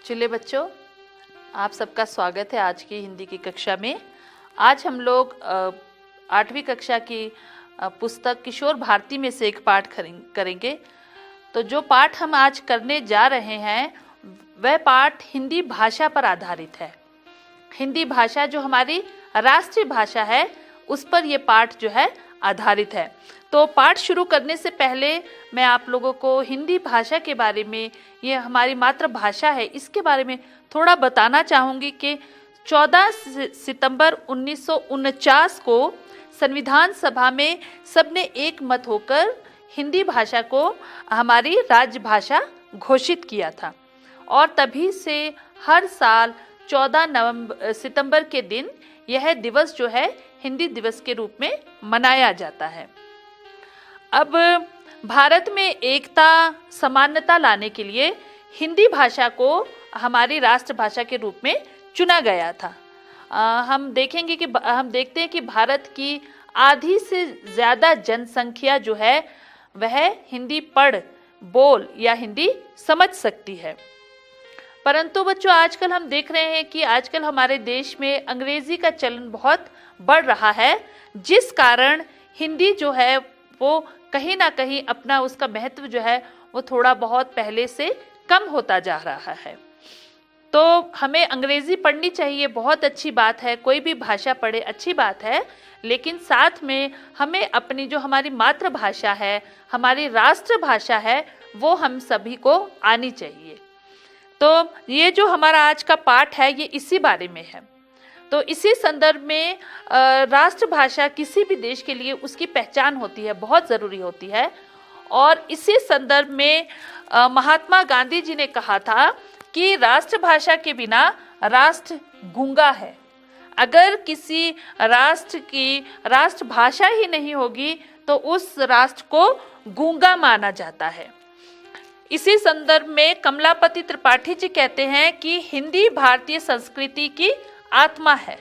चलिए बच्चों, आप सबका स्वागत है आज की हिंदी की कक्षा में। आज हम लोग 8वीं कक्षा की पुस्तक किशोर भारती में से एक पाठ करेंगे। तो जो पाठ हम आज करने जा रहे हैं वह पाठ हिंदी भाषा पर आधारित है। हिंदी भाषा जो हमारी राष्ट्रीय भाषा है उस पर यह पाठ जो है आधारित है। तो पाठ शुरू करने से पहले मैं आप लोगों को हिंदी भाषा के बारे में, ये हमारी मातृभाषा है, इसके बारे में थोड़ा बताना चाहूँगी कि 14 सितंबर 1949 को संविधान सभा में सबने एक मत होकर हिंदी भाषा को हमारी राजभाषा घोषित किया था और तभी से हर साल 14 सितंबर के दिन यह दिवस जो है हिंदी दिवस के रूप में मनाया जाता है। अब भारत में एकता समानता लाने के लिए हिंदी भाषा को हमारी राष्ट्रभाषा के रूप में चुना गया था। हम देखते हैं कि भारत की आधी से ज़्यादा जनसंख्या जो है वह हिंदी पढ़, बोल या हिंदी समझ सकती है। परंतु बच्चों, आजकल हम देख रहे हैं कि आजकल हमारे देश में अंग्रेजी का चलन बहुत बढ़ रहा है, जिस कारण हिंदी जो है वो कहीं ना कहीं अपना उसका महत्व जो है वो थोड़ा बहुत पहले से कम होता जा रहा है। तो हमें अंग्रेजी पढ़नी चाहिए, बहुत अच्छी बात है, कोई भी भाषा पढ़े अच्छी बात है, लेकिन साथ में हमें अपनी जो हमारी मातृभाषा है, हमारी राष्ट्रभाषा है, वो हम सभी को आनी चाहिए। तो ये जो हमारा आज का पाठ है ये इसी बारे में है। तो इसी संदर्भ में राष्ट्रभाषा किसी भी देश के लिए उसकी पहचान होती है, बहुत ज़रूरी होती है। और इसी संदर्भ में महात्मा गांधी जी ने कहा था कि राष्ट्रभाषा के बिना राष्ट्र गूंगा है। अगर किसी राष्ट्र की राष्ट्रभाषा ही नहीं होगी तो उस राष्ट्र को गूंगा माना जाता है। इसी संदर्भ में कमलापति त्रिपाठी जी कहते हैं कि हिंदी भारतीय संस्कृति की आत्मा है।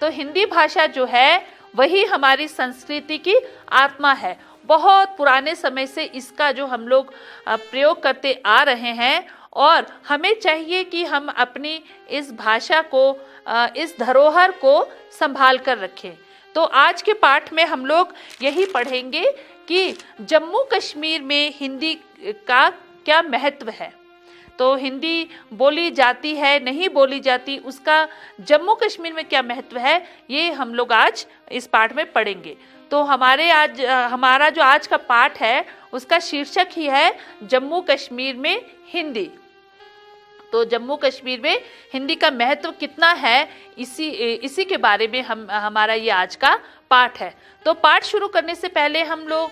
तो हिंदी भाषा जो है वही हमारी संस्कृति की आत्मा है। बहुत पुराने समय से इसका जो हम लोग प्रयोग करते आ रहे हैं और हमें चाहिए कि हम अपनी इस भाषा को, इस धरोहर को संभाल कर रखें। तो आज के पाठ में हम लोग यही पढ़ेंगे कि जम्मू कश्मीर में हिंदी का क्या महत्व है। तो हिंदी बोली जाती है, नहीं बोली जाती, उसका जम्मू कश्मीर में क्या महत्व है, ये हम लोग आज इस पाठ में पढ़ेंगे। तो हमारा जो आज का पाठ है उसका शीर्षक ही है जम्मू कश्मीर में हिंदी। तो जम्मू कश्मीर में हिंदी का महत्व कितना है, इसी के बारे में हमारा ये आज का पाठ है। तो पाठ शुरू करने से पहले हम लोग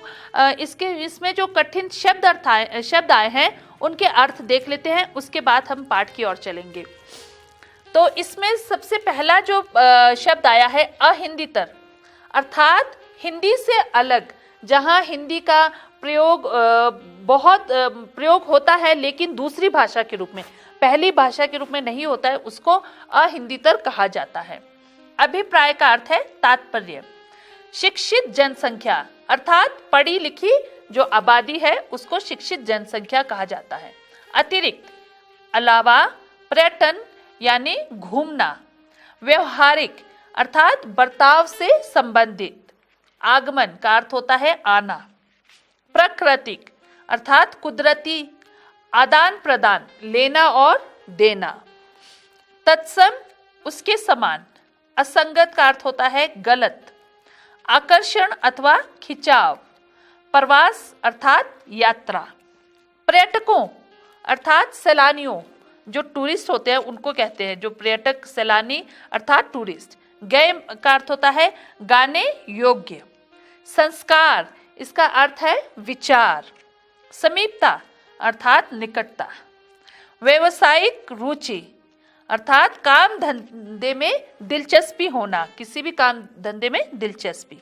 इसमें जो कठिन शब्द आए हैं उनके अर्थ देख लेते हैं, उसके बाद हम पाठ की ओर चलेंगे। तो इसमें सबसे पहला जो शब्द आया है अहिंदीतर, अर्थात हिंदी से अलग, जहां हिंदी का प्रयोग होता है लेकिन दूसरी भाषा के रूप में, पहली भाषा के रूप में नहीं होता है, उसको अहिंदीतर कहा जाता है। अभिप्राय का अर्थ है तात्पर्य। शिक्षित जनसंख्या अर्थात पढ़ी लिखी जो आबादी है उसको शिक्षित जनसंख्या कहा जाता है। अतिरिक्त, अलावा, पर्यटन यानी घूमना। व्यवहारिक अर्थात बर्ताव से संबंधित। आगमन का अर्थ होता है आना। प्राकृतिक अर्थात कुदरती, आदान प्रदान, लेना और देना। तत्सम उसके समान। असंगत का अर्थ होता है गलत। आकर्षण अथवा खिंचाव। प्रवास अर्थात यात्रा। पर्यटकों अर्थात सैलानियों, जो टूरिस्ट होते हैं उनको कहते हैं, जो पर्यटक सैलानी अर्थात टूरिस्ट। गए का अर्थ होता है गाने योग्य। संस्कार इसका अर्थ है विचार। समीपता अर्थात निकटता। व्यवसायिक रुचि अर्थात काम धंधे में दिलचस्पी होना, किसी भी काम धंधे में दिलचस्पी।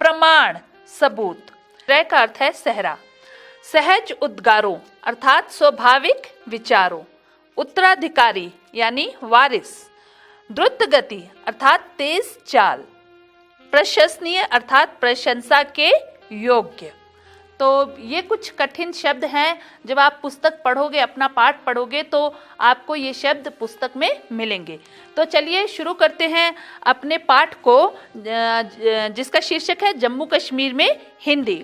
प्रमाण सबूत। क्रय का अर्थ है सहरा। सहज उद्गारों अर्थात स्वाभाविक विचारों। उत्तराधिकारी यानी वारिस। द्रुत गति अर्थात तेज चाल। प्रशंसनीय अर्थात प्रशंसा के योग्य। तो ये कुछ कठिन शब्द हैं, जब आप पुस्तक पढ़ोगे, अपना पाठ पढ़ोगे तो आपको ये शब्द पुस्तक में मिलेंगे। तो चलिए शुरू करते हैं अपने पाठ को, जिसका शीर्षक है जम्मू कश्मीर में हिंदी।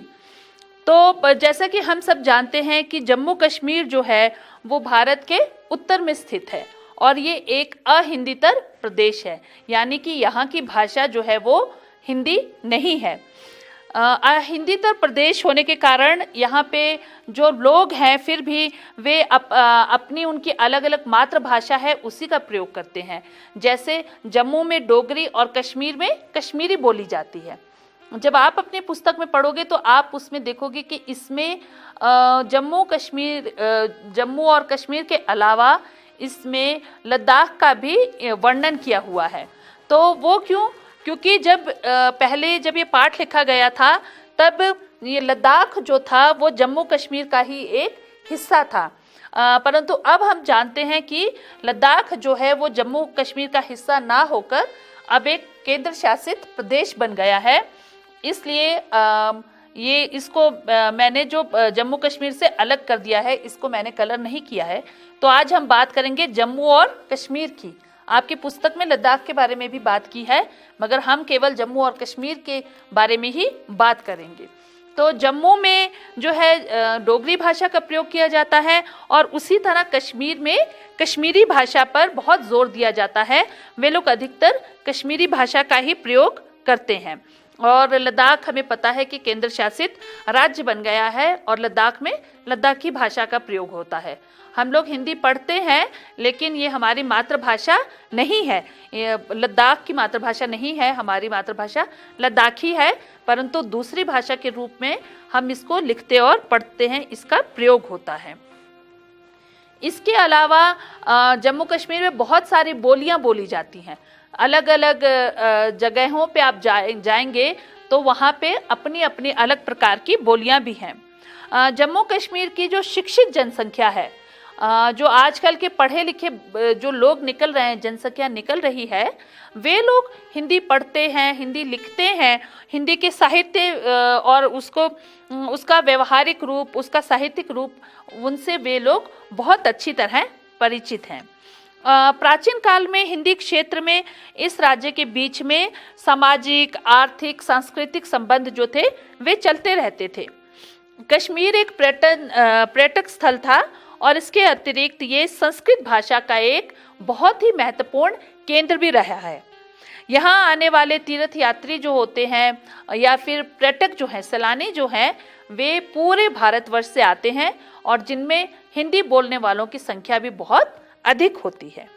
तो जैसा कि हम सब जानते हैं कि जम्मू कश्मीर जो है वो भारत के उत्तर में स्थित है और ये एक अहिंदीतर प्रदेश है, यानी कि यहाँ की भाषा जो है वो हिंदी नहीं है। अहिंदीतर प्रदेश होने के कारण यहाँ पे जो लोग हैं फिर भी वे अपनी उनकी अलग अलग मातृभाषा है उसी का प्रयोग करते हैं। जैसे जम्मू में डोगरी और कश्मीर में कश्मीरी बोली जाती है। जब आप अपनी पुस्तक में पढ़ोगे तो आप उसमें देखोगे कि इसमें जम्मू और कश्मीर के अलावा इसमें लद्दाख का भी वर्णन किया हुआ है। तो वो क्यों? क्योंकि पहले जब ये पाठ लिखा गया था तब ये लद्दाख जो था वो जम्मू कश्मीर का ही एक हिस्सा था, परंतु अब हम जानते हैं कि लद्दाख जो है वो जम्मू कश्मीर का हिस्सा ना होकर अब एक केंद्र शासित प्रदेश बन गया है। इसलिए ये इसको मैंने जो जम्मू कश्मीर से अलग कर दिया है, इसको मैंने कलर नहीं किया है। तो आज हम बात करेंगे जम्मू और कश्मीर की। आपकी पुस्तक में लद्दाख के बारे में भी बात की है, मगर हम केवल जम्मू और कश्मीर के बारे में ही बात करेंगे। तो जम्मू में जो है डोगरी भाषा का प्रयोग किया जाता है और उसी तरह कश्मीर में कश्मीरी भाषा पर बहुत जोर दिया जाता है। वे लोग अधिकतर कश्मीरी भाषा का ही प्रयोग करते हैं। और लद्दाख हमें पता है कि केंद्र शासित राज्य बन गया है और लद्दाख में लद्दाखी भाषा का प्रयोग होता है। हम लोग हिंदी पढ़ते हैं लेकिन ये हमारी मातृभाषा नहीं है, ये लद्दाख की मातृभाषा नहीं है, हमारी मातृभाषा लद्दाखी है, परंतु दूसरी भाषा के रूप में हम इसको लिखते और पढ़ते हैं, इसका प्रयोग होता है। इसके अलावा जम्मू कश्मीर में बहुत सारी बोलियां बोली जाती हैं। अलग अलग जगहों पे आप जाएंगे तो वहाँ पे अपनी अपनी अलग प्रकार की बोलियां भी हैं। जम्मू कश्मीर की जो शिक्षित जनसंख्या है, जो आजकल के पढ़े लिखे जो लोग निकल रहे हैं, जनसंख्या निकल रही है, वे लोग हिंदी पढ़ते हैं, हिंदी लिखते हैं, हिंदी के साहित्य और उसका व्यवहारिक रूप, उसका साहित्यिक रूप, उनसे वे लोग बहुत अच्छी तरह परिचित हैं। प्राचीन काल में हिंदी क्षेत्र में इस राज्य के बीच में सामाजिक, आर्थिक, सांस्कृतिक संबंध जो थे वे चलते रहते थे। कश्मीर एक पर्यटक स्थल था और इसके अतिरिक्त ये संस्कृत भाषा का एक बहुत ही महत्वपूर्ण केंद्र भी रहा है। यहाँ आने वाले तीर्थ यात्री जो होते हैं या फिर पर्यटक जो हैं, सैलानी जो हैं, वे पूरे भारतवर्ष से आते हैं और जिनमें हिंदी बोलने वालों की संख्या भी बहुत अधिक होती है।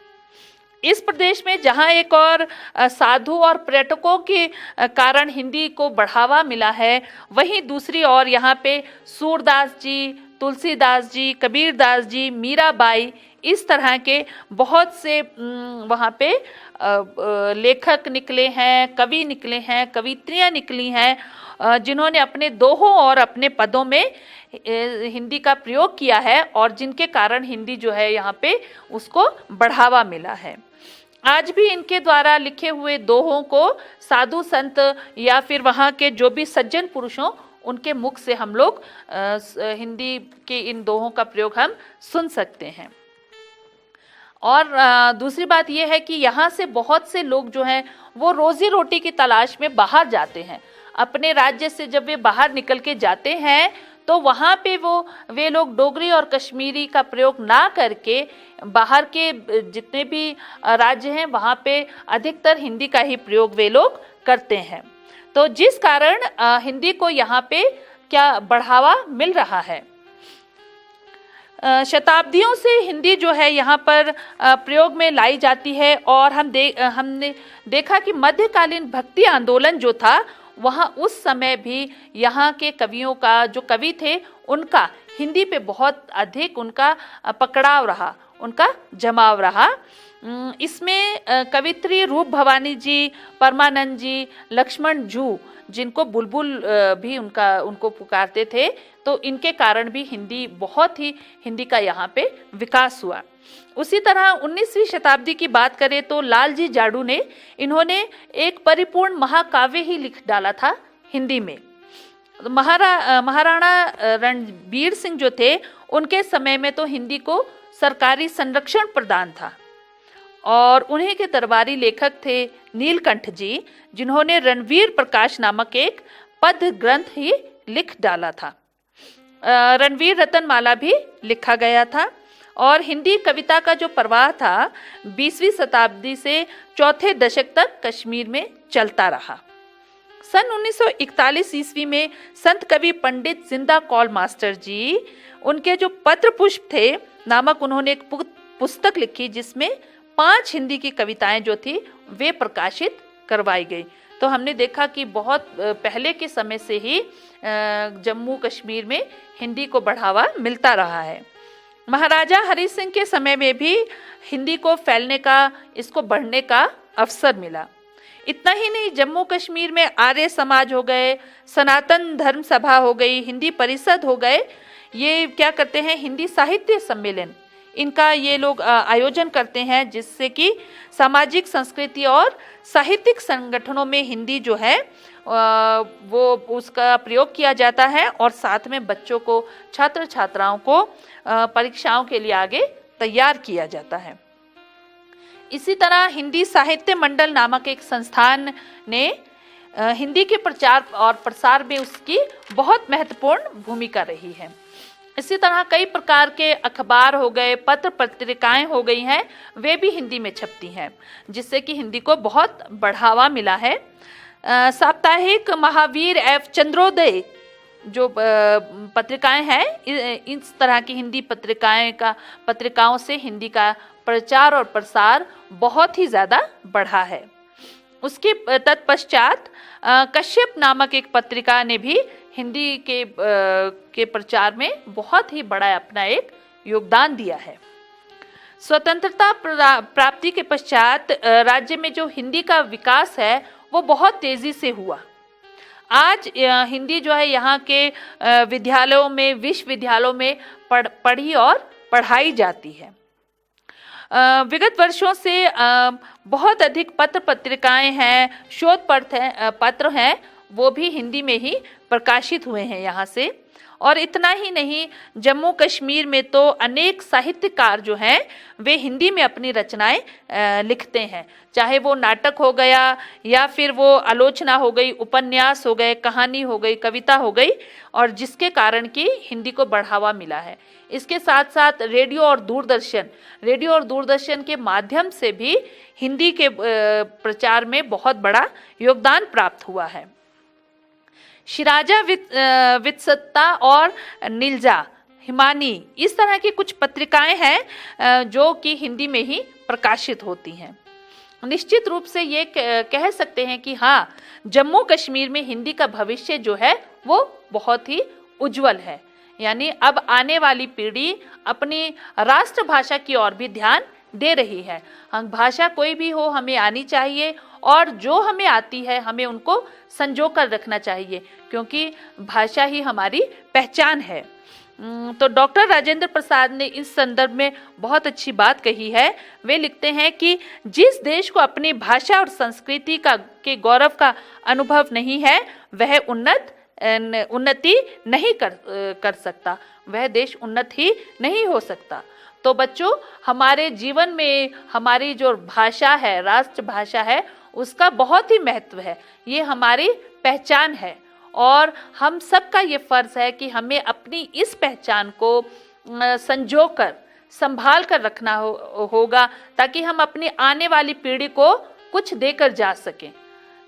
इस प्रदेश में जहाँ एक और साधु और पर्यटकों के कारण हिंदी को बढ़ावा मिला है, वहीं दूसरी ओर यहाँ पे सूरदास जी, तुलसीदास जी, कबीरदास जी, मीराबाई, इस तरह के बहुत से वहाँ पे लेखक निकले हैं, कवि निकले हैं, कवित्रियाँ निकली हैं, जिन्होंने अपने दोहों और अपने पदों में हिंदी का प्रयोग किया है और जिनके कारण हिंदी जो है यहाँ पे उसको बढ़ावा मिला है। आज भी इनके द्वारा लिखे हुए दोहों को साधु संत या फिर वहाँ के जो भी सज्जन पुरुष हों, उनके मुख से हम लोग हिंदी के इन दोहों का प्रयोग हम सुन सकते हैं। और दूसरी बात यह है कि यहाँ से बहुत से लोग जो हैं वो रोजी रोटी की तलाश में बाहर जाते हैं। अपने राज्य से जब वे बाहर निकल के जाते हैं तो वहाँ पे वे लोग डोगरी और कश्मीरी का प्रयोग ना करके बाहर के जितने भी राज्य हैं वहाँ पे अधिकतर हिंदी का ही प्रयोग वे लोग करते हैं। तो जिस कारण हिंदी को यहाँ पे क्या बढ़ावा मिल रहा है। शताब्दियों से हिंदी जो है यहाँ पर प्रयोग में लाई जाती है और हमने देखा कि मध्यकालीन भक्ति आंदोलन जो था वहाँ उस समय भी यहाँ के कवियों का, जो कवि थे, उनका हिंदी पे बहुत अधिक उनका पकड़ाव रहा, उनका जमाव रहा। इसमें कवित्री रूप भवानी जी, परमानंद जी, लक्ष्मण जू, जिनको बुलबुल भी उनको पुकारते थे, तो इनके कारण भी हिंदी का यहाँ पे विकास हुआ। उसी तरह 19वीं शताब्दी की बात करें तो लालजी जाड़ू इन्होंने एक परिपूर्ण महाकाव्य ही लिख डाला था हिंदी में। महाराणा रणबीर सिंह जो थे, उनके समय में तो हिंदी को सरकारी संरक्षण प्रदान था और उन्हीं के दरबारी लेखक थे नीलकंठ जी, जिन्होंने रणवीर प्रकाश नामक एक पद्य ग्रंथ ही लिख डाला था। रणवीर रतनमाला भी लिखा गया था और हिंदी कविता का जो प्रवाह था 20वीं शताब्दी से चौथे दशक तक कश्मीर में चलता रहा। सन 1941 ईस्वी में संत कवि पंडित जिंदा कौल मास्टर जी, उनके जो पत्र पुष्प थे नामक उन्होंने एक पुस्तक लिखी, जिसमें 5 हिंदी की कविताएं जो थी वे प्रकाशित करवाई गई। तो हमने देखा कि बहुत पहले के समय से ही जम्मू कश्मीर में हिंदी को बढ़ावा मिलता रहा है। महाराजा हरि सिंह के समय में भी हिंदी को फैलने का, इसको बढ़ने का अवसर मिला। इतना ही नहीं, जम्मू कश्मीर में आर्य समाज हो गए, सनातन धर्म सभा हो गई, हिंदी परिषद हो गए, ये क्या करते हैं, हिंदी साहित्य सम्मेलन, इनका ये लोग आयोजन करते हैं, जिससे कि सामाजिक, संस्कृति और साहित्यिक संगठनों में हिंदी जो है वो उसका प्रयोग किया जाता है और साथ में बच्चों को, छात्र छात्राओं को परीक्षाओं के लिए आगे तैयार किया जाता है। इसी तरह हिंदी साहित्य मंडल नामक एक संस्थान ने हिंदी के प्रचार और प्रसार में उसकी बहुत महत्वपूर्ण भूमिका रही है। इसी तरह कई प्रकार के अखबार हो गए, पत्र पत्रिकाएं हो गई हैं, वे भी हिंदी में छपती हैं, जिससे कि हिंदी को बहुत बढ़ावा मिला है। साप्ताहिक, महावीर एवं चंद्रोदय जो पत्रिकाएं हैं, इस तरह की हिंदी पत्रिकाओं से हिंदी का प्रचार और प्रसार बहुत ही ज़्यादा बढ़ा है। उसके तत्पश्चात कश्यप नामक एक पत्रिका ने भी हिंदी के प्रचार में बहुत ही बड़ा अपना एक योगदान दिया है। स्वतंत्रता प्राप्ति के पश्चात राज्य में जो हिंदी का विकास है वो बहुत तेजी से हुआ। आज हिंदी जो है यहाँ के विद्यालयों में, विश्वविद्यालयों में पढ़ी और पढ़ाई जाती है। विगत वर्षों से बहुत अधिक पत्र पत्रिकाएं हैं, शोध पत्र हैं, वो भी हिंदी में ही प्रकाशित हुए हैं यहाँ से। और इतना ही नहीं, जम्मू कश्मीर में तो अनेक साहित्यकार जो हैं वे हिंदी में अपनी रचनाएं लिखते हैं, चाहे वो नाटक हो गया या फिर वो आलोचना हो गई, उपन्यास हो गए, कहानी हो गई, कविता हो गई, और जिसके कारण कि हिंदी को बढ़ावा मिला है। इसके साथ साथ रेडियो और दूरदर्शन के माध्यम से भी हिंदी के प्रचार में बहुत बड़ा योगदान प्राप्त हुआ है। शिराजा वित्सत्ता और नीलजा हिमानी, इस तरह की कुछ पत्रिकाएं हैं जो कि हिंदी में ही प्रकाशित होती हैं। निश्चित रूप से ये कह सकते हैं कि हाँ, जम्मू कश्मीर में हिंदी का भविष्य जो है वो बहुत ही उज्जवल है। यानी अब आने वाली पीढ़ी अपनी राष्ट्रभाषा की ओर भी ध्यान दे रही है। हम भाषा कोई भी हो, हमें आनी चाहिए, और जो हमें आती है हमें उनको संजो कर रखना चाहिए, क्योंकि भाषा ही हमारी पहचान है। तो डॉक्टर राजेंद्र प्रसाद ने इस संदर्भ में बहुत अच्छी बात कही है। वे लिखते हैं कि जिस देश को अपनी भाषा और संस्कृति के गौरव का अनुभव नहीं है, वह उन्नति नहीं कर सकता, वह देश उन्नत ही नहीं हो सकता। तो बच्चों, हमारे जीवन में हमारी जो भाषा है, राष्ट्रभाषा है, उसका बहुत ही महत्व है। ये हमारी पहचान है और हम सबका ये फर्ज है कि हमें अपनी इस पहचान को संजो कर, संभाल कर रखना होगा, ताकि हम अपनी आने वाली पीढ़ी को कुछ देकर जा सकें।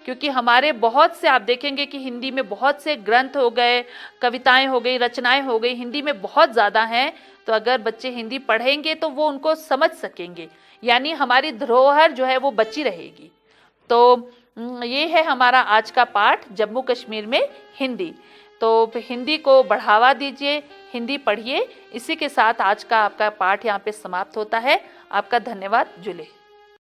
क्योंकि हमारे बहुत से, आप देखेंगे कि हिंदी में बहुत से ग्रंथ हो गए, कविताएं हो गई, रचनाएं हो गई, हिंदी में बहुत ज़्यादा हैं। तो अगर बच्चे हिंदी पढ़ेंगे तो वो उनको समझ सकेंगे, यानी हमारी धरोहर जो है वो बची रहेगी। तो ये है हमारा आज का पाठ, जम्मू कश्मीर में हिंदी। तो हिंदी को बढ़ावा दीजिए, हिंदी पढ़िए। इसी के साथ आज का आपका पाठ यहाँ पे समाप्त होता है। आपका धन्यवाद। जुले।